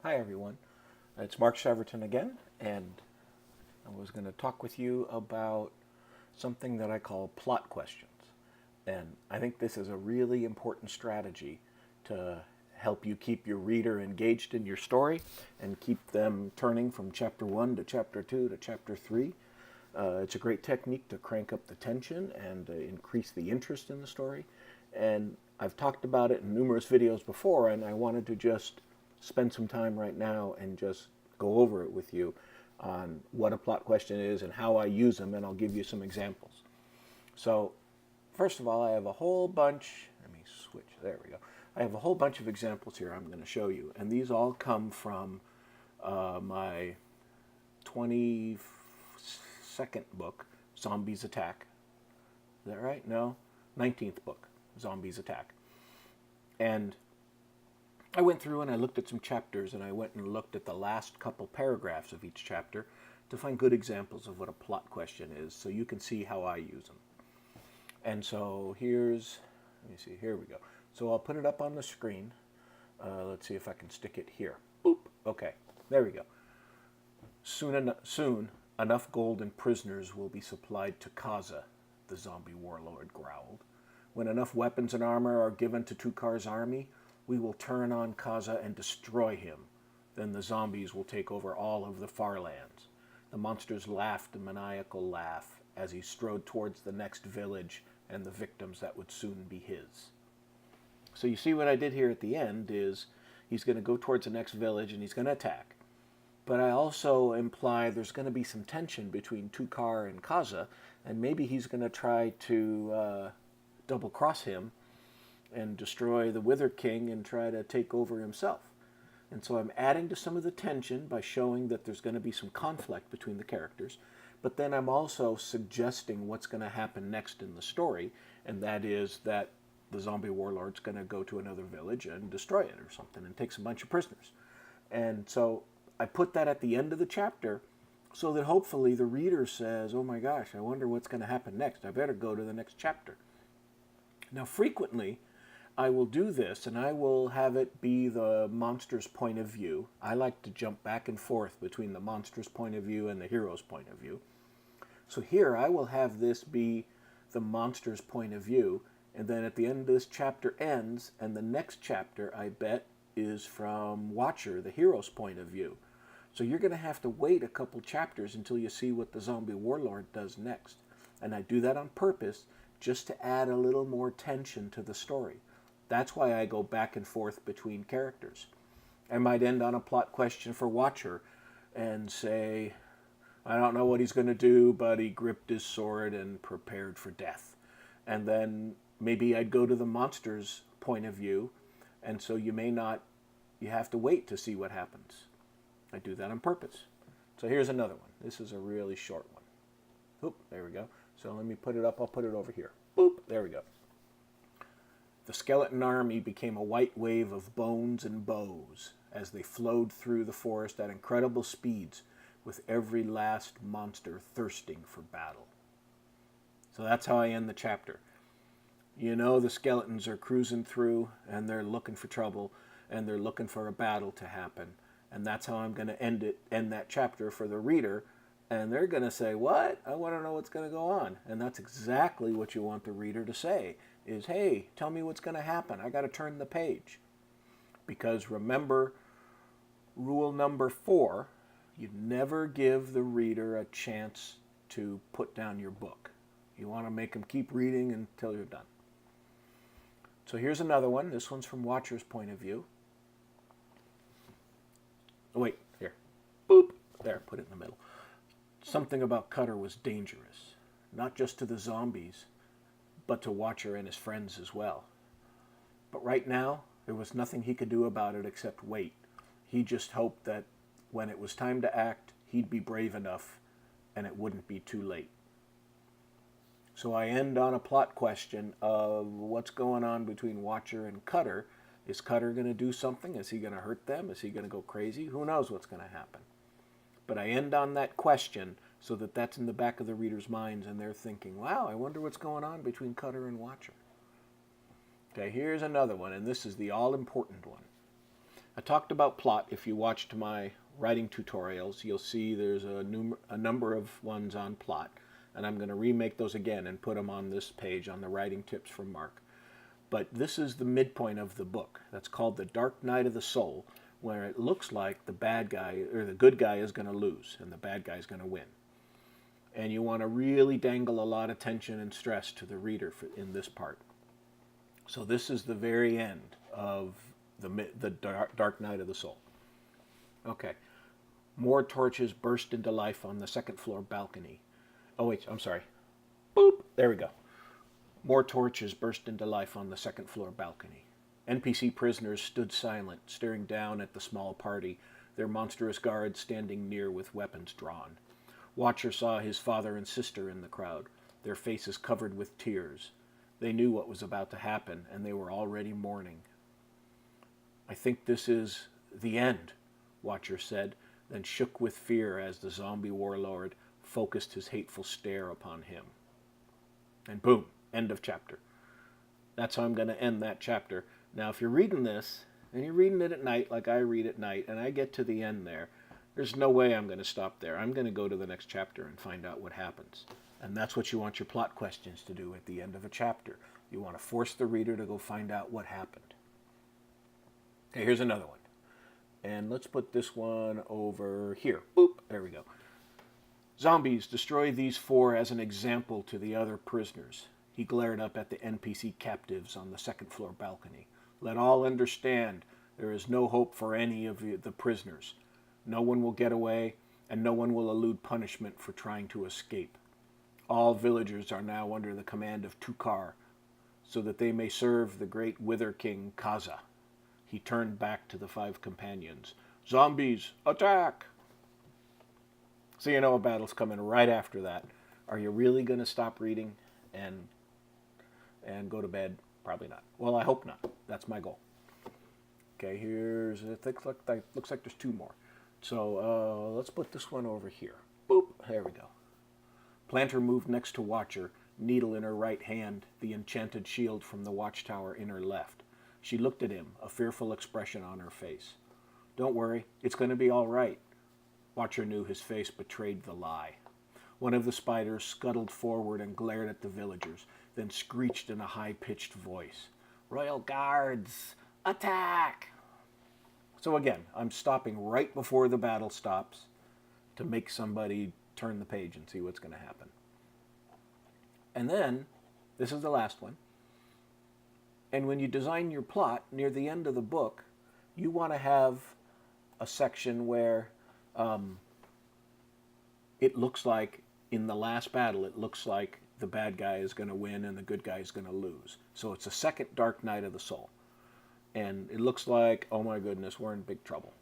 Hi everyone, it's Mark Cheverton again, and I was going to talk with you about something that I call plot questions. And I think this is a really important strategy to help you keep your reader engaged in your story and keep them turning from chapter 1 to chapter 2 to chapter 3. It's a great technique to crank up the tension and increase the interest in the story. And I've talked about it in numerous videos before, and I wanted to just spend some time right now and just go over it with you on what a plot question is and how I use them, and I'll give you some examples. So, first of all, I have a whole bunch. Let me switch. There we go. I have a whole bunch of examples here I'm going to show you, and these all come from my 22nd book, Zombies Attack. Is that right? No? 19th book, Zombies Attack. And I went through and I looked at some chapters, and I went and looked at the last couple paragraphs of each chapter to find good examples of what a plot question is so you can see how I use them. And so let me see, here we go. So I'll put it up on the screen. Let's see if I can stick it here. Boop. Okay, there we go. Soon, enough gold and prisoners will be supplied to Kaza, the zombie warlord growled. When enough weapons and armor are given to Tukar's army, we will turn on Kaza and destroy him. Then the zombies will take over all of the far lands. The monsters laughed a maniacal laugh as he strode towards the next village and the victims that would soon be his. So you see what I did here at the end is he's going to go towards the next village and he's going to attack. But I also imply there's going to be some tension between Tukar and Kaza, and maybe he's going to try to double cross him and destroy the Wither King and try to take over himself. And so I'm adding to some of the tension by showing that there's going to be some conflict between the characters, but then I'm also suggesting what's going to happen next in the story, and that is that the zombie warlord's going to go to another village and destroy it or something and takes a bunch of prisoners. And so I put that at the end of the chapter so that hopefully the reader says, oh my gosh, I wonder what's going to happen next. I better go to the next chapter. Now, frequently, I will do this, and I will have it be the monster's point of view. I like to jump back and forth between the monster's point of view and the hero's point of view. So here, I will have this be the monster's point of view, and then at the end of this chapter ends, and the next chapter, I bet, is from Watcher, the hero's point of view. So you're going to have to wait a couple chapters until you see what the zombie warlord does next. And I do that on purpose just to add a little more tension to the story. That's why I go back and forth between characters. I might end on a plot question for Watcher and say, I don't know what he's going to do, but he gripped his sword and prepared for death. And then maybe I'd go to the monster's point of view, and so you have to wait to see what happens. I do that on purpose. So here's another one. This is a really short one. Oop, there we go. So let me put it up. I'll put it over here. Boop, there we go. The skeleton army became a white wave of bones and bows as they flowed through the forest at incredible speeds, with every last monster thirsting for battle. So that's how I end the chapter. You know, the skeletons are cruising through, and they're looking for trouble, and they're looking for a battle to happen. And that's how I'm going to end that chapter for the reader. And they're going to say, what? I want to know what's going to go on. And that's exactly what you want the reader to say is, hey, tell me what's going to happen. I got to turn the page. Because remember, rule number 4, you never give the reader a chance to put down your book. You want to make them keep reading until you're done. So here's another one. This one's from Watcher's point of view. Oh, wait, here. Boop. There, put it in the middle. Something about Cutter was dangerous, not just to the zombies, but to Watcher and his friends as well. But right now, there was nothing he could do about it except wait. He just hoped that when it was time to act, he'd be brave enough and it wouldn't be too late. So I end on a plot question of what's going on between Watcher and Cutter. Is Cutter going to do something? Is he going to hurt them? Is he going to go crazy? Who knows what's going to happen? But I end on that question so that that's in the back of the reader's minds and they're thinking, wow, I wonder what's going on between Cutter and Watcher. Okay, here's another one, and this is the all-important one. I talked about plot. If you watched my writing tutorials, you'll see there's a number of ones on plot, and I'm going to remake those again and put them on this page on the writing tips from Mark. But this is the midpoint of the book. That's called The Dark Night of the Soul, where it looks like the bad guy or the good guy is going to lose and the bad guy is going to win. And you want to really dangle a lot of tension and stress to the reader in this part. So this is the very end of the Dark Night of the Soul. Okay. More torches burst into life on the second floor balcony. Oh, wait, I'm sorry. Boop. There we go. More torches burst into life on the second floor balcony. NPC prisoners stood silent, staring down at the small party, their monstrous guards standing near with weapons drawn. Watcher saw his father and sister in the crowd, their faces covered with tears. They knew what was about to happen, and they were already mourning. I think this is the end, Watcher said, then shook with fear as the zombie warlord focused his hateful stare upon him. And boom, end of chapter. That's how I'm going to end that chapter. Now, if you're reading this, and you're reading it at night like I read at night, and I get to the end there's no way I'm going to stop there. I'm going to go to the next chapter and find out what happens. And that's what you want your plot questions to do at the end of a chapter. You want to force the reader to go find out what happened. Okay, here's another one. And let's put this one over here. Boop, there we go. Zombies, destroy these 4 as an example to the other prisoners. He glared up at the NPC captives on the second floor balcony. Let all understand there is no hope for any of the prisoners. No one will get away, and no one will elude punishment for trying to escape. All villagers are now under the command of Tukar, so that they may serve the great Wither King Kaza. He turned back to the 5 companions. Zombies, attack! So you know a battle's coming right after that. Are you really going to stop reading and go to bed? Probably not. Well, I hope not. That's my goal. Okay, it looks like there's 2 more. So let's put this one over here. Boop, there we go. Planter moved next to Watcher, needle in her right hand, the enchanted shield from the watchtower in her left. She looked at him, a fearful expression on her face. Don't worry, it's going to be all right. Watcher knew his face betrayed the lie. One of the spiders scuttled forward and glared at the villagers, then screeched in a high-pitched voice. Royal Guards, attack! So again, I'm stopping right before the battle stops to make somebody turn the page and see what's going to happen. And then, this is the last one, and when you design your plot, near the end of the book, you want to have a section where it looks like, in the last battle, it looks like the bad guy is going to win and the good guy is going to lose. So it's a second Dark Night of the Soul. And it looks like, oh my goodness, we're in big trouble.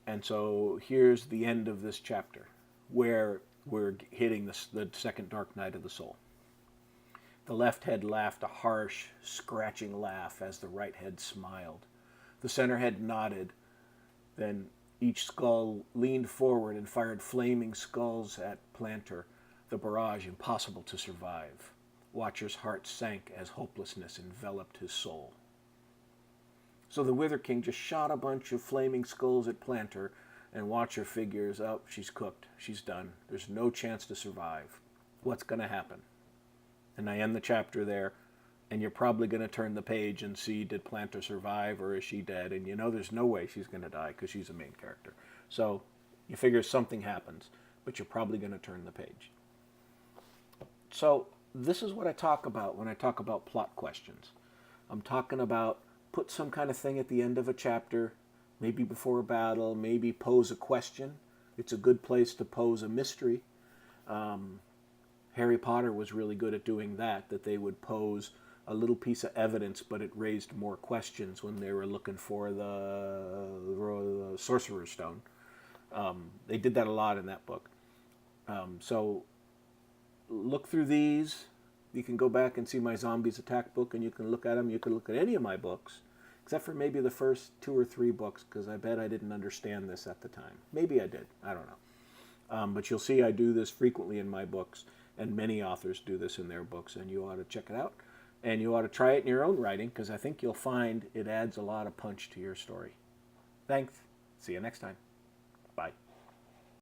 And so here's the end of this chapter, where we're hitting the second Dark Night of the Soul. The left head laughed a harsh, scratching laugh as the right head smiled. The center head nodded. Then each skull leaned forward and fired flaming skulls at Planter, the barrage impossible to survive. Watcher's heart sank as hopelessness enveloped his soul. So the Wither King just shot a bunch of flaming skulls at Planter, and Watcher figures, oh, she's cooked. She's done. There's no chance to survive. What's going to happen? And I end the chapter there, and you're probably going to turn the page and see, did Planter survive or is she dead? And you know there's no way she's going to die because she's a main character. So you figure something happens, but you're probably going to turn the page. So this is what I talk about when I talk about plot questions. I'm talking about put some kind of thing at the end of a chapter, maybe before a battle, maybe pose a question. It's a good place to pose a mystery. Harry Potter was really good at doing that they would pose a little piece of evidence, but it raised more questions when they were looking for the Sorcerer's Stone. They did that a lot in that book. So look through these. You can go back and see my Zombies Attack book, and you can look at them. You can look at any of my books, except for maybe the first 2 or 3 books, because I bet I didn't understand this at the time. Maybe I did. I don't know. But you'll see I do this frequently in my books, and many authors do this in their books, and you ought to check it out. And you ought to try it in your own writing, because I think you'll find it adds a lot of punch to your story. Thanks. See you next time. Bye.